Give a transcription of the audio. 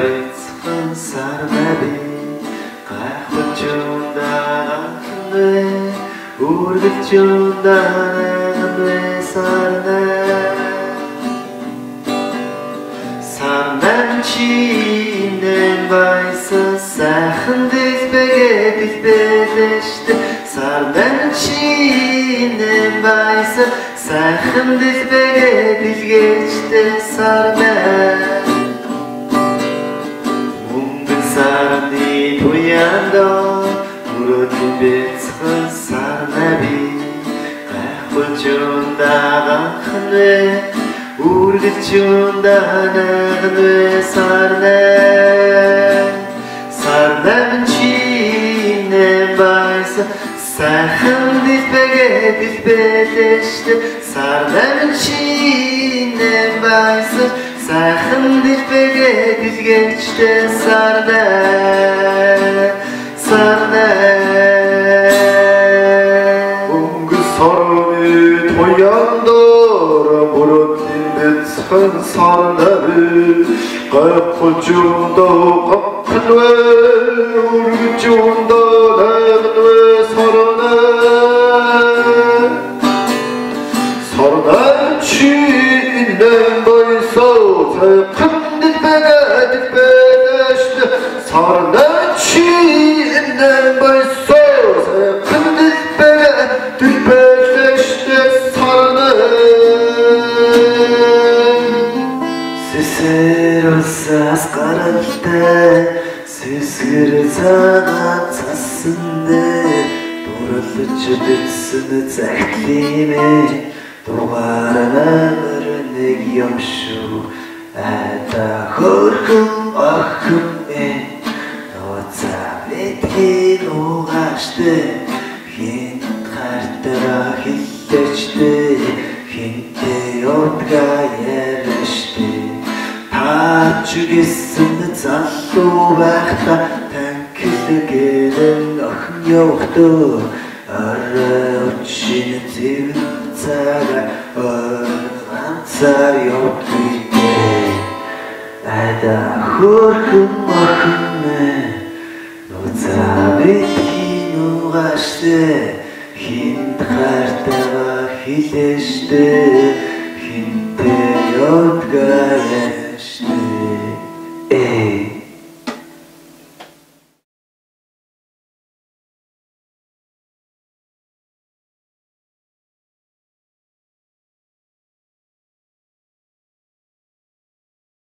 бяцхан сарнаби гайхаж юундаганвэ үргэлж юундаганвэ сарнай чи инэн байсан сайхан дэлбэгээ бэлбэлэштэй сарнай чи инэн байсан сайхан дэлбэгээ бэлгээчтэй сарнай мөнгөн сарны туяндо өрөөдөн бяцхан сарнаби гайхаж юундаганвэ үргэлж юундаганвэ сарнай чи инэн байсан сайхан дэлбэгээ бэлбэлэштэй сарнай чи инэн байсан сайхан дэлбэгээ бэлгээчтэй сарнай өнгө сарны туяндор өрөөдөн бяцхан сарнаби гайхаж юундаганвэ үргэлж юундаганвэ сарнай чи инэн байсан сайхан дэлбэгээ бэлбэлэштэй сарнай чи инэн байсан сайхан дэлбэгээ бэлбэлэштэй сэсэр усаас гаралтай сэсгэр цагаан цасан дээр дурлаж битсэн захилимээ дугаар номер 1 юм шүү айда хөрхөн охин нууцаа битгий нугаштай хинт хартаа хиллэжтэй хинтээ явдгаа яриштэй таач гисэн залуу байхдаа танхилгэрэн охин явахдаа орой өчийн зэвэн цагаа ганцаар явдгийтэй айда хөрхөн охин нууцаа битгий нугаштай хинт хартаа хиллэжтэй хинтээ явдгаа яриштэй